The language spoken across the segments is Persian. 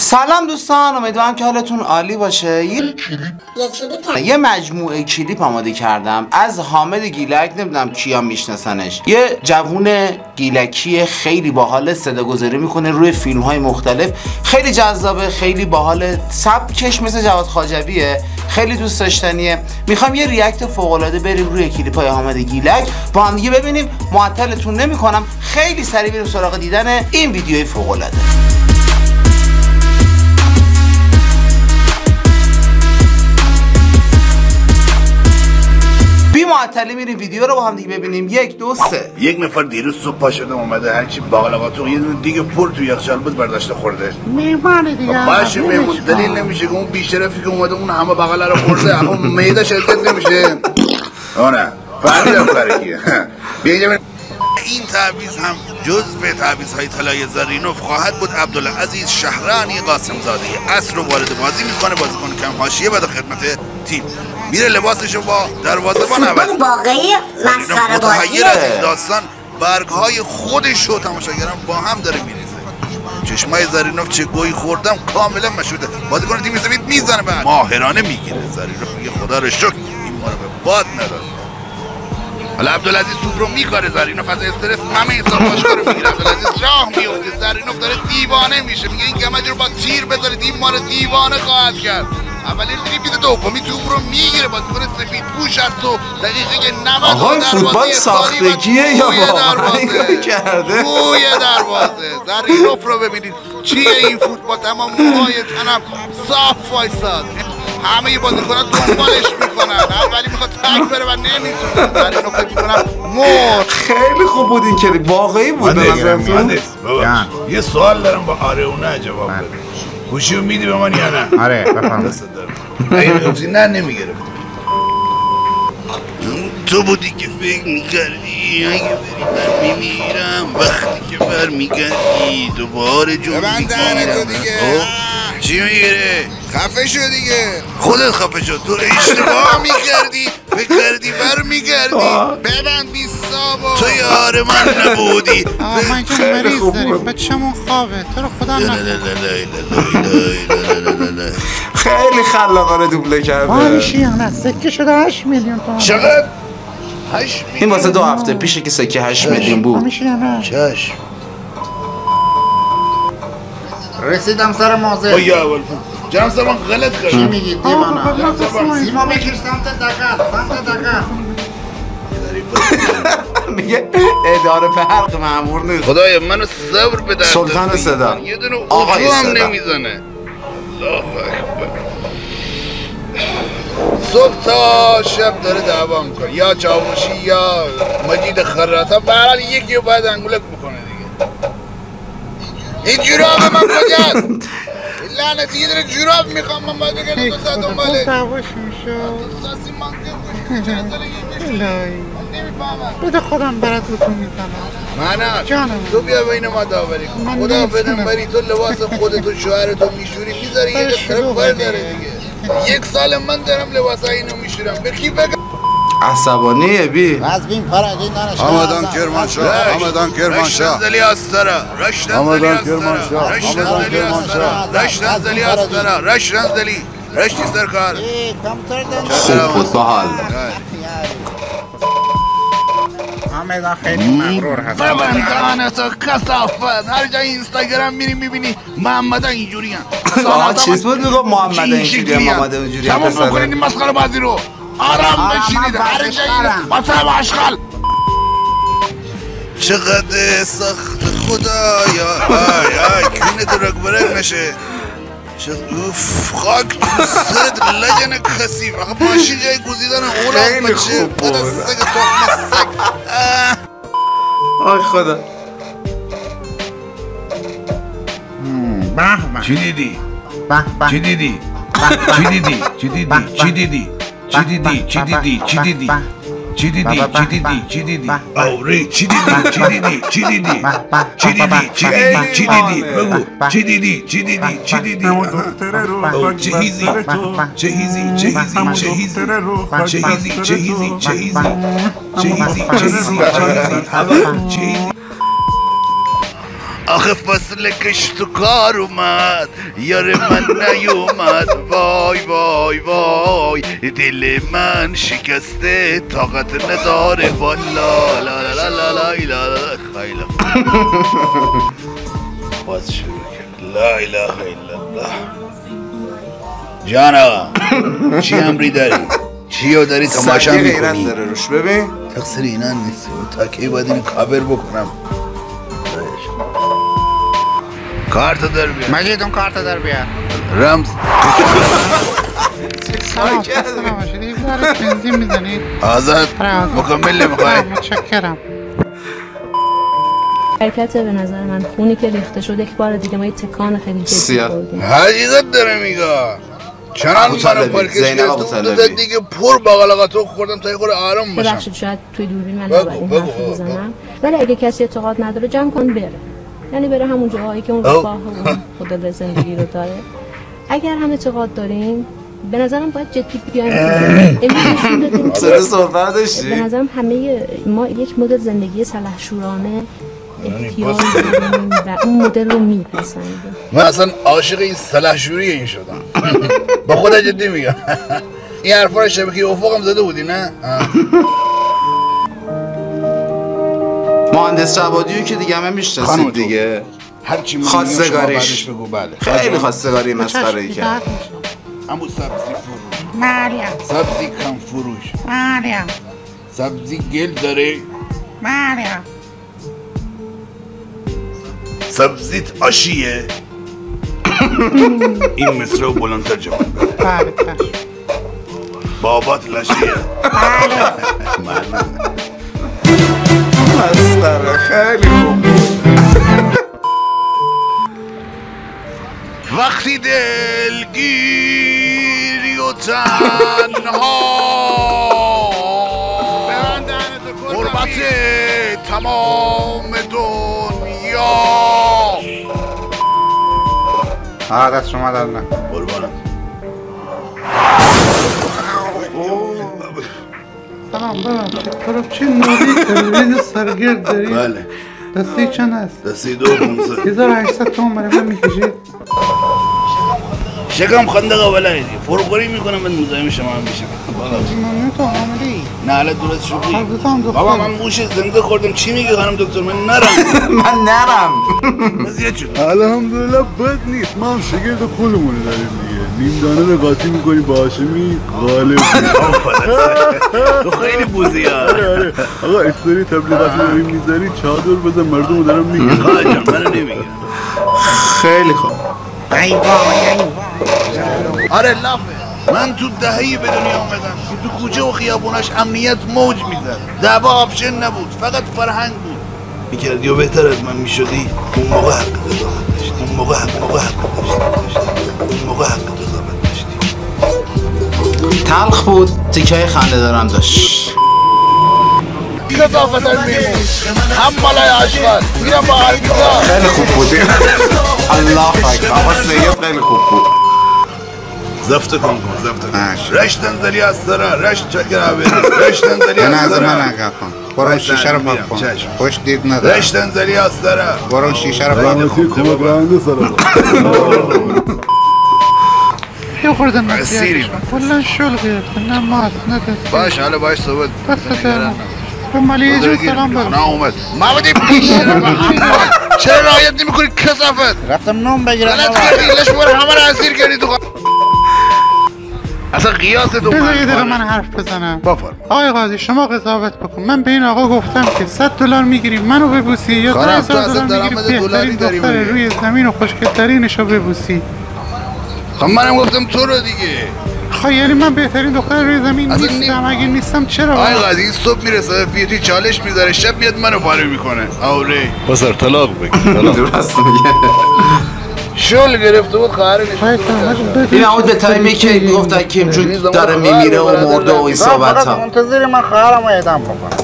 سلام دوستان، امیدوارم که حالتون عالی باشه. یه مجموعه کلیپ آماده کردم از حامد گیلک. نمیدونم کیا میشناسنش. یه جوون گیلکی خیلی باحال، صداگذاری میکنه روی فیلم های مختلف. خیلی جذابه، خیلی باحال، سبکش مثل جواد خواجویه، خیلی دوست داشتنیه. میخوام یه ریاکت فوق العاده بریم روی کلیپ های حامد گیلک با هم دیگه ببینیم. معطلتون نمیکنم، خیلی سریع بریم سراغ دیدن این ویدیوی فوق العاده. بی معطلی میریم ویدیو رو با هم دیگه ببینیم. 1 2 3. یک نفر دیروز صبح پا شده اومده هرچی باقلقاتو یه دونه دیگه پر تو یخچال بود برداشته خورده. میمونه دیگه. باشه میمون. دلیل نمیشه که اون بیشرفی که اومده اون همه باقلا رو خورده اما معده شرکت نمیشه. اونه فهمیدم فرقیه. بیا این تعویض هم جزء تعویض‌های طلای زرینوف خواهد بود. عبدالعزیز شهرانی قاسم زاده عصر رو وارد بازی میکنه. بازیکن کم حاشیه بعد خدمت تیم میره لباسشو با دروازه‌بان عوض. واقعی مسخره بازیه. داستان برگ‌های خودش رو تماشاگران با هم داره میریزه. چشمای زرینوف چه گویی خوردم کاملا مشهوده. بازیکن تیم سفید میزنه بعد ماهرانه میگیره. زرینوف میگه خدا رو شکر این ما رو به باد نداد. حالا عبدالعزیز توپ رو میکاره. زرینوف از استرس همه حساب باشگاه رو میگیره. عبدالعزیز راه میفته. زرینوف داره دیوانه میشه. میگه این گمج رو با تیر بذارید این ما رو دیوانه خواهد کرد. اولی دریبل دومی توپ رو میگیره. بازیکن سفید پوش است و دقیقه 90 آقا فوتبال ساختگیه یا واقعا کرده؟ روی دروازه زرینوف رو ببینید چیه این فوتبال. تمام موهای تنم صاف وایساد. همه بازیکن‌ها دنبالش میکنن. اولی میخواد تک بره و نمیتونه. زرینوف میکنم مرد. خیلی خوب بود این کلیپ، واقعی بود. یه سوال دارم با آره و نه جواب بده. گوشیو میدی به من یا نه؟ آره بفهم. اگه میگفتی نه نمیگرفت. تو بودی که فکر میکردی اگه بری من میمیرم. وقتی که برمیگردی دوباره جون میگیرم. ببندن تو دیگه. چی میگیره؟ خفه شو دیگه. خودت خفه شو. تو اشتباه میکردی فکر کردی برمیگردی. ببند 20 سابا. تو یار من نبودی. من که مریض داریم بچه‌مون خوابه. تو رو خدا خیلی خلاقانه دوبله کرده. آریشیانه سکه شده 8 میلیون تومان. چقدر؟ 8 میلیون. این واسه 2 هفته پیشه که سکه 8 میلیون بود. چشم. رسیدم سر موضوع. با یا اول جناب سامان غلط کردم. چی میگید دیوانا؟ سیما بکش سمت دکت. میگه اداره برق مأمور نیست. خدایا منو صبر بده. سلطان صدا یه دونه آقای هم صدا نمیزنه. الله اکبر. صبح تا شب داره دعوا میکنه. یا چاوشی یا مجید خراتا. برحال یکی رو باید انگولک بکنه دیگه. این جوراب من کجاست؟ لعنتی یه دونه جوراب میخوام. من باید بگردم 2 ساعت دنباله. دعواش میشه. ساسی منطق چرا داره یه نمیفهمم. بده خودم برات تو میزنم. نه جانم. تو بیا بین ما داوری کن. خدا بدم بری تو لباس خودتو شوهرتو میشوری میذاری یه طرف کار داره دیگه. 1 سال من دارم لباسای اینو میشورم. به کی بگم؟ عصبانیه بی وزبین فرقی نرشه. آمدان کرمانشاه. آمدان کرمانشاه. رشتن زلی استرا. رشتن زلی استرا. رشتن زلی استرا. رشتن زلی استرا. رشتن زلی. رشتی سرکار. خوب بود باحال. حامد خیلی مغرور هست. ببندانه تو کثافت. هر جای اینستاگرام میری میبینی محمد اینجوری هم. آقا چیز بود میگو محمد اینجوری هم محمد اینجوری هم. تمام بکنید این مسخره بازی رو. آرام بشینید. هر جایی مثلا اشغال. چقدر سخت خدایا. آی کینه تو رگبرگ نشه. اوف خاک تو سرت لجن کثیف. آخه ماشین جای گزیدن اولاد بچه. خوب بود. آی خدا. چی دیدی؟ چی دیدی؟ آوری چی دیدی؟ بگو چی دیدی؟ آخه فصل کشت و کار اومد یار من نیومد وای وای وای دل من شکسته طاقت نداره والا لا لا لا لا لا لا خیلی باز شروع کرد لا اله الا الله جان آقا چی امری داری؟ چیو داری تماشا میکنی؟ سگه غیرت داره روش ببین تقصیر اینا نیست تاکی باید اینو کابر بکنم کارت در بیار مجید اون کارت در بیار رمز سلام خسته نباشید این ذره بنزین میزنید آزاد مکمل نمیخوای متشکرم حرکت به نظر من خونی که ریخته شد یک بار دیگه ما یه تکان خیلی جدی خوردیم حقیقت داره میگه چنان منو پرکش کردم دو دیگه پر باقلقاتو خوردم تا یه خورده آرام باشم ببخشید شاید توی دوربین من نباید این حرف بزنم ولی اگه کسی اعتقاد نداره جمع کن بره یعنی بره همون جاهایی که اون رفاه و خودل زندگی رو داره اگر هم اعتقاد داریم به نظرم باید جدی بیایم سر صحبت داشتی؟ به نظرم همه ما یک مدل زندگی سلحشورانه احتیاج داریم و اون مدل رو میپسندیم من اصلا عاشق این سلحشوری این شدم با خودت جدی میگم این حرفا رو شبکه افقم زده بودی نه؟ مهندس جوادیو که دیگه همه میشناسید دیگه هرچی خواستگاریش بگو بله خیلی خواستگاری مسخره‌ای کرد امو سبزی فروش مریم سبزی کم فروش مریم سبزی گل داره مریم سبزیت آشیه این مصر رو بلندتر جوان بله چشم بابات لشیه مسخره خیلی خوب وقتی دلگیری و تنها غربت تمام دنیا دست شما در نه قربانم سلام ببخشید طرف چی نوری تلویز سرگرد داری؟ بله دستی چند هست؟ دستی 2,500 1800 تومن برای من میکشید؟ شکم خنده قابل هیدی فروخوری میکنم من مزایم شما هم میشم ممنون تو حاملی نه حالت درست شوخی حضرتم دختر بابا من موش زنده خوردم چی میگه خانم دکتر من نرم من نرم وضعیت شد الحمدلله بد نیست ما هم شگرد خودمون داریم دیگه نیم دانه رو قاطی میکنی با هاشمی غالب تو خیلی بوزی ها آقا استوری تبلیغاتی داریم میذاری چادر بزن مردم رو دارم میگه خواهد جان منو نمیگه خیلی خوب آره لافه من تو دههی به دنیا آمدم که تو کوچه و خیابوناش امنیت موج میزد دعوا آپشن نبود فقط فرهنگ بود میکردی و بهتر از من میشدی اون موقع حق قضاوت داشتی اون موقع حق قضاوت داشتی تلخ بود تیکه خنده دارم داشت کثافت میمون هم مالای عشقات میرم با عربیزا خیلی خوب بودی الله اکبر آقا سید خیلی خوب بود زفت کن رشت انزلی از سرا رشت چکر آبیری رشت انزلی از نه سرا من نگاه کن برو شیشه رو پاک کن خوش دید نداره رشت انزلی از سرا برو شیشه رو پاک رحمتی کمک رهنده سر یه خورده اسیری نصیحتش کن کلا شل گرفته نه ماست نه دست باش حالا باش صحبت دست درم به مالی یه جو سلام برو نه اومد محمدی چرا رعایت نمی کنی کثافت رفتم نوم بگیرم غلط کردی لشمور همه رو اسیر کردی تو اصلا قیاست تو بذار یه دقیقه من حرف بزنم آقای قاضی شما قضاوت بکن من به این آقا گفتم که $100 میگیری منو ببوسی یا $10,000 میگیری بهترین دختر روی زمین و خوشگلترینش رو ببوسی خب منم گفتم تو رو دیگه خب یعنی من بهترین دختر روی زمین نیستم اگه نیستم چرا آقای قاضی این صبح میرسه بیوتی چالش میذاره شب میاد منو پاره میکنه آوره بسر طلاق بگی درست میگه شل گرفته بود خواهرش این عمود به تایمی که گفتن کیم جون داره میمیره و مرده و این صحبت ها منتظر من خواهرم رو اعدام بکنم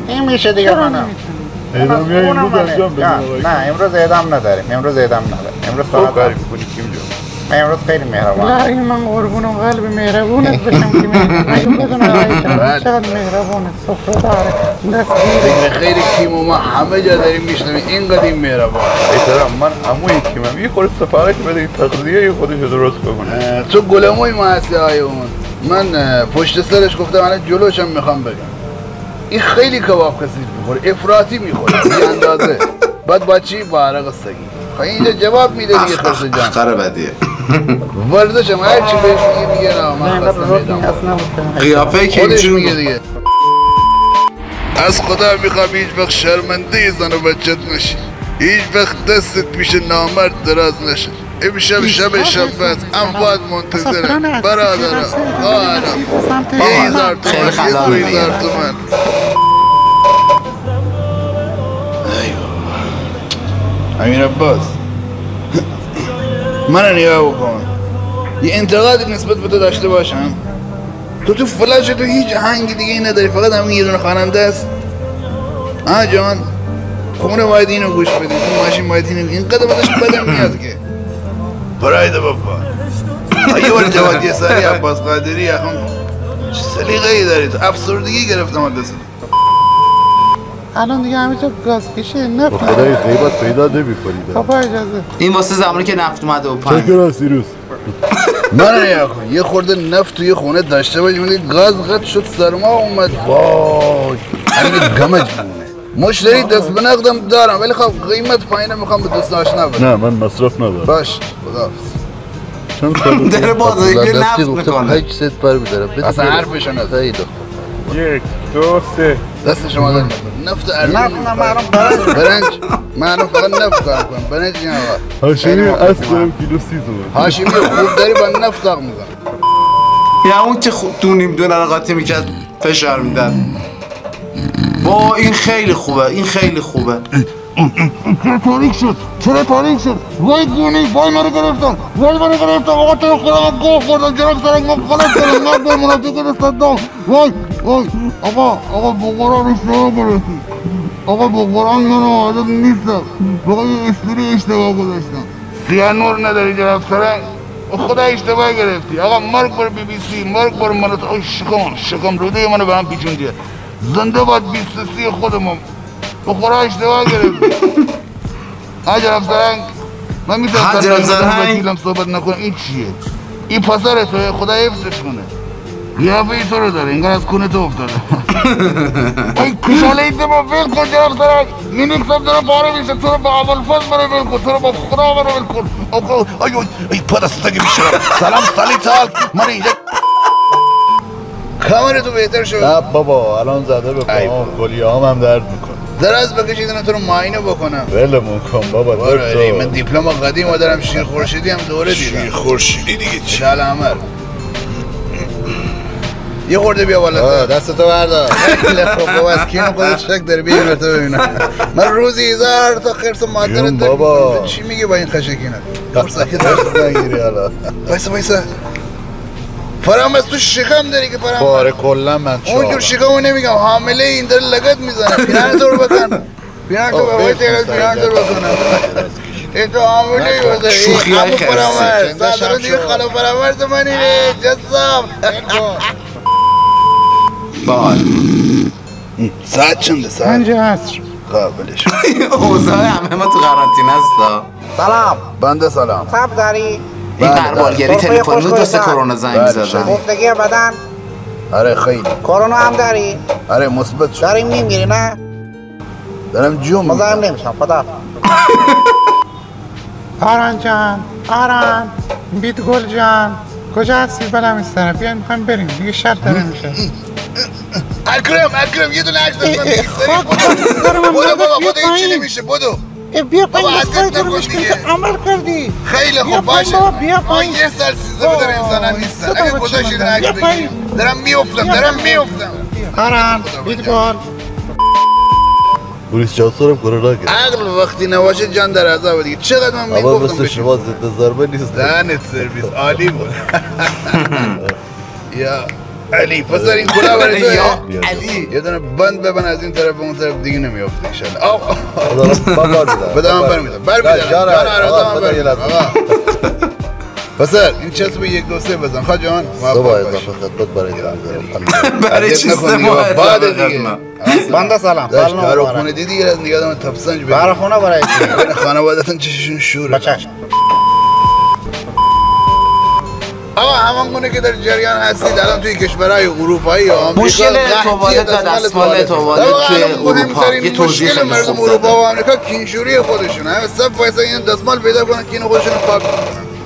این میشه دیگه منم اعدام یا امروز انجام بدیم نه امروز اعدام نداریم امروز فقط کاری میکنی کیم جون امروز خیلی مهربان. نه من قربونم قلب مهربونت بشم که مهربون بدون آقای کرم چقدر مهربونه سفره داره فکر خیر کیمو ما همه جا داریم میشنویم اینقدر این مهربان. احترام من عموی کیمم یه خورده سفارش بده تغذیه خودش درست بکنه. تو گلموی ما هستی آیون. من پشت سرش گفتم الان جلوشم میخوام بگم این خیلی کباب کثیف میخوره افراطی میخوره بی اندازه بعد چی با عرق سگی خیلی اینجا جواب میده دیگه خرس جان اختر بدیه ورزشم هر چی بهش میگه نه من خواستم میدم قیافه که خودش میگه دیگه از خدا میخوام هیچ وقت شرمنده زن و بچت نشی هیچ وقت دستت پیش نامرد دراز نشه امشب شب شنبه امواد منتظرم برادرم خواهرم 1000 تومن 1000 تومن امیر عباس من نگاه بکن یه انتقادی نسبت به تو داشته باشم تو فلاش تو هیچ آهنگ دیگه ای نداری فقط همین یه دونه خواننده است جان خونه باید اینو گوش بدی تو ماشین باید اینو اینقدر بدش بدم میاد که براید بابا یه بار جوادی سری عباس قادری اخم چه سلیقه ای داری تو افسردگی گرفتم از دست الان دیگه همینجا گاز کشه نفت خدای غیبت پیدا نمی‌کنید بابا اجازه این واسه زمانی که نفت اومده و پایین چکر هستی روز من نیا کن یه خورده نفت توی خونه داشته باشی من گاز قطع شد سرما اومد وای همین گمج مشتری دست به نقدم دارم ولی خب قیمت پایینه میخوام به دست آشنا بدم نه من مصرف ندارم باش خداحافظ چند داره بازاری نفت میکنه هیچ ست پر بیدارم اصلا حرفشو نزد یک دو سه دست شما دارم نفت ارزون برنج من فقط نفت کار کنم برنج این آقا هاشمی اصلا کیلو 30 تومن هاشمی خوب داری با نفت داغ میزن یا اون که دونیم دونه رو قاطی میکرد فشار میدن با این خیلی خوبه این خیلی خوبه چرا تاریک شد وای گونی وای مرا گرفتم آقا تو خودم گوه خوردم جناب سرک من خلاص کردم من به منافقین صدام وای آقا بقرآن اشتباه گرفتی آقا بقرآن من آدم نیستم بقا یه استوری اشتباه گذاشتم سیانور نداری جناب سرک خدا اشتباه گرفتی آقا مرگ بر بی بی سی مرگ بر مناطق شکم روده منو به هم پیچوندیه زنده باد 23 خودمون بخورا اشتباه گرفتی جناب سرنگ من میتونم وکیلم صحبت نکنم این چیه؟ این پسر توه خدا حفظش کنه قیافه ای تو رو داره انگار از کنه تو افتاده ای کشاله ایده ما ویل کن جناب سرنگ مینیکسم داره پاره میشه تو رو با عمالفاز منو ویل کن تو رو با خدا منو ویل کن ای پدستگی میشرم سلام سالی تال من اینجا کامر تو بهتر شد نه بابا الان زده به پاهم کلیه‌ام هم درد میکنه دراز بکشید تو رو معاینه بکنم ولمون کن بابا دکتر من دیپلم قدیم دارم شیر خورشیدی هم دوره دیدم شیر خورشیدی دیگه چی؟ لال عمر یه خورده بیا بالا دستتو بردار خیلی خوب بابا از کینو خودت شک داره بیا اینو تو ببینم من روزی 1000 تا خرس مادرت بابا چی میگه با این خشکینه ساکت داشت نگیری حالا وایسا فرام از تو شکم داری که فرام باره کلا من چهار اونجور شکمو نمیگم حامله این داره لگت میزنه پیران تو رو بکن پیران تو بابای تیران پیران تو رو بکنم ای تو حامله ای بزنی شوخی های خرسه صدران دیگه خالا فرامرز منی ره جذاب بال ساعت چنده ساعت؟ 5 عصر قابلش اوضاع همه ما تو قرانتین هستا سلام بنده سلام تب داری؟ این قربالگری تلفنی بود واسه کرونا زنگ می‌زدن گفتگی بدن آره خیلی کرونا هم داری؟ آره مثبت شد داری میمیری نه؟ دارم جون مزاحم نمیشم خدا آران جان آران بیتگل جان کجا هستی بلمیستانه بیاین میخوایم بریم دیگه شب داره میشه اکرم یه دونه عکس از من بگیر بودو بابا بودو این چی نمیشه بودو بیا پایین اذیت نکن دیگه عمل کردی خیلی خوب باشه بیا پایین یه سال 13 بدن انسانان نیستن اگه گذاشت یه دونه عکس بگیر دارم میافتم آران بیتگل بوریس جانسون هم کرونا کرد عقل وقتی نباشه جان در عذاب دیگه چقدر من اما میگفتم مثل شما ضد ضربه نیست دهنت سرویس عالی بود یا علی پسر این کلا برای تو علی یه دونه بند ببن از این طرف اون طرف دیگه نمیافته ان شاء الله دارم بار میدم بده من برمیدم جان عرض من برمیدم پسر این چسب 1 2 3 بزن خواهد جان صبح اضافه خدمت برای دیگه برای چی استفاده بعد دیگه بنده سلام داشت کارو خونه دیدی از نگاه دارم تپسنج بگیر برای خونه برای چی؟ بین خانوادتون چششون شوره بچش آقا همان گونه که در جریان هستید الان توی کشورهای اروپایی و آمریکا مشکل توالت و دستمال توالت توی اروپا یه توضیح مشکل خیلی مردم خوب اروپا و دادم. آمریکا کینشوری خودشونه همه سب وایسا این دستمال پیدا کنن که اینو خودشون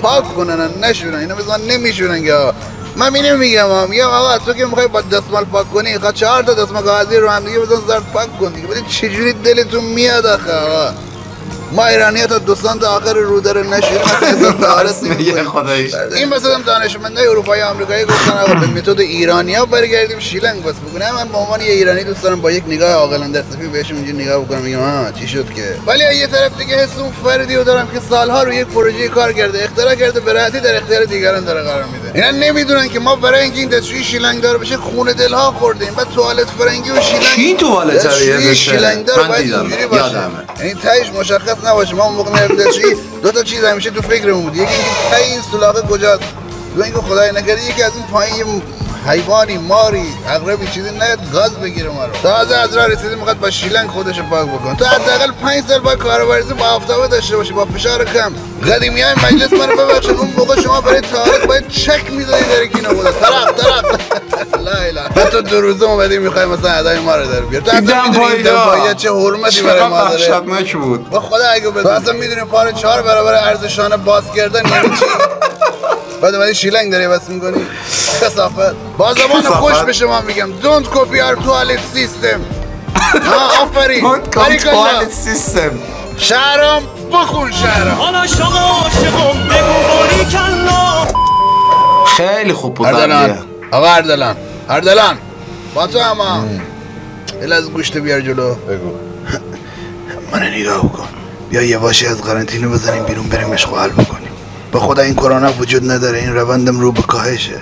پاک کنن نشونن اینا بزن نمیشونن یا من میگم میگم آقا تو که میخوای با دستمال پاک کنی خواهد 4 تا دستمال کاغذی رو هم دیگه بزن زرد پاک کن دیگه ببین چجوری دلتون میاد آخه آقا ما ایرانی تا 2 سانت آخر رو داره نشونیم مثلا طهارت میگه خداییش این مثلا دانشمندای اروپایی آمریکایی گفتن آقا به متد ایرانی‌ها برگردیم شیلنگ بس بکنم من به عنوان یه ایرانی دوست دارم با یک نگاه عاقلانه دستفی بهشون اینجوری نگاه بکنم میگم ها چی شد که ولی یه طرف دیگه حس اون فردی رو دارم که سالها روی یک پروژه کار کرده اختراع کرده به راحتی در اختیار دیگران داره قرار میده اینا نمیدونن که ما برای اینکه این دستشویی شیلنگ دار بشه خون دلها خوردیم بعد توالت فرنگی و شیلنگ کی توالت رو شیلنگ دار باید اینجوری باشه یعنی تهش مشخص نباشه ما موقع دستشویی 2 تا چیز همیشه تو فکرمون بود یکی اینکه ته این سولاخه کجاست دو اینکه خدای نکرده یکی از این پایین حیوانی ماری عقربی چیزی نیاد گاز بگیره ما رو تازه از راه رسیدیم میخواد با شیلنگ خودش پاک بکنه تو حداقل 5 سال باید کارآمدی با آفتابه داشته باشی با فشار کم قدیمیای مجلس منو ببخشید اون موقع شما برای طهارت باید چک می‌دادی در کینه خدا طرف لا اله تو 2 روزه اومدی میخوای مثلا ادای ما رو در بیار تو اصلا میدونی این دمپایی چه حرمتی برای ما داره وحشتناک بود با خدا اگه بدون تو اصلا میدونی پاره 4 برابر ارزشانه باز کردن یعنی چی بعد اومدی شیلنگ داری بس میکنی کثافت با زبان خوش به شما میگم don't copy our toilet system آفرین توالت سیستم شهرام بخون شهرام خیلی خوب بود اردلان آقا اردلان با تو اما ایل از گوشت بیار جلو بگو من نگاه بکن بیا یه واشی از قرنطینه بزنیم بیرون بریم مشغول حل بکنیم به خدا این کرونا وجود نداره این روندم رو به کاهشه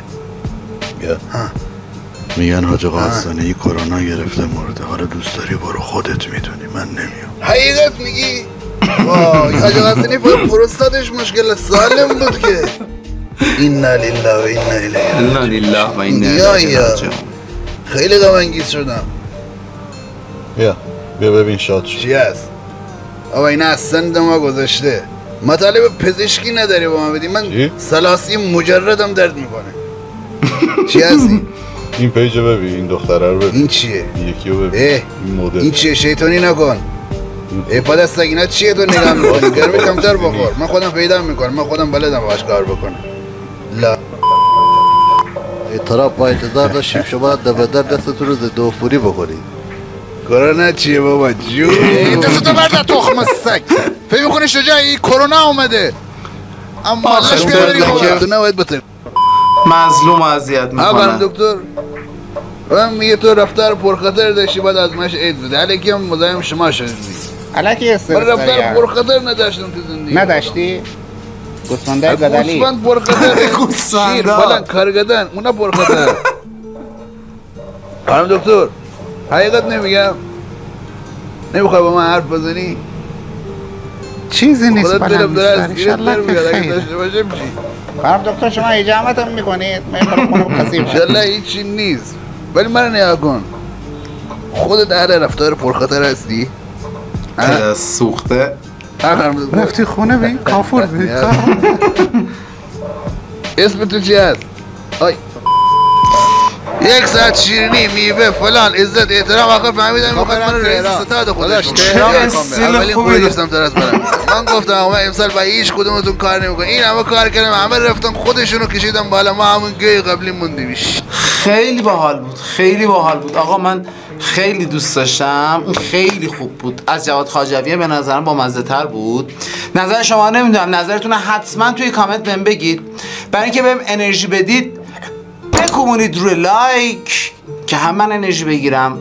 بیا میگن حاج قاسمی این کرونا گرفته مرده حالا دوست داری برو خودت میدونی من نمیام حقیقت میگی؟ وای حاج قاسمی پروستاتش مشکل سالم بود که اینا لله و اینا الیه انا لله و انا الیه راجعون خیلی غم انگیز شدم بیا ببین شاد شد چی هست؟ آقا این از سند ما گذاشته مطالب پزشکی نداری با من بدی من سلاسی مجردم درد میکنه چی هستی؟ این پیجو ببین این دختره رو ببین این چیه؟ یکی رو ببین این مدل این چیه شیطانی نکن پا سگینا چیه تو نگاه میکنی گرمی کمتر بخور من خودم پیدا میکنم من خودم بلدم باش کار بکنم لا اعتراف با انتظار داشتیم شما دبدر دستتون رو ضد عفونی بکنید کرونا چیه بابا جون این دستتو برده تخم سگ فکر میکنی شجاعی کرونا اومده اما لش بیاری تو نباید بطر مظلوم اذیت میکنه آقا دکتر من میگه تو رفتار پرخطر داشتی بعد از ماش اید بده علیکی هم مزاحم شما شدی علیکی من استرس رفتار پرخطر نداشتم تو زندگی نداشتی؟ گوسفنده گدالی گوسفند پرخطر گوسفنده. شیر بلند کارگدن اونا پرخطر خانم دکتر حقیقت نمیگم نمیخوای با من حرف بزنی چیزی نیست خودت دلم بلند داره از نیست گیرت انشالله در که بیاد اگه خیر داشته باشم چی خانم دکتر شما اجامت هم میکنید من برای خونم قصیب انشالله هیچی نیست ولی من نگاه کن خودت اهل رفتار پرخطر هستی؟ سوخته خانم دکتر رفتی خونه به این کافور بید اسم تو چی هست؟ آی 1 ساعت شیرینی میوه فلان عزت احترام آخر فهمیدم میخواد من رو رئیس ستاد خودش اولین خوبی دوستم ترس برم من گفتم آقا امسال با هیچ کدومتون کار نمیکنه این همه کار کردم همه رفتن خودشونو کشیدن بالا ما همون گوی قبلی موندیم خیلی باحال بود خیلی باحال بود آقا من خیلی دوست داشتم اون خیلی خوب بود از جواد خواجویه به نظرم با مزه تر بود نظر شما نمیدونم نظرتون حتما توی کامنت بهم بگید برای اینکه بهم انرژی بدید بکوبونید روی لایک که هم من انرژی بگیرم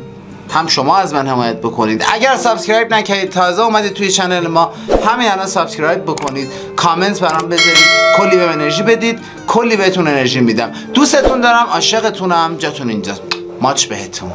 هم شما از من حمایت بکنید اگر سابسکرایب نکردید تازه اومدید توی چنل ما همین الان سابسکرایب بکنید کامنت برام بذارید کلی بهم انرژی بدید کلی بهتون انرژی میدم دوستتون دارم عاشقتونم جاتون اینجا ماچ بهتون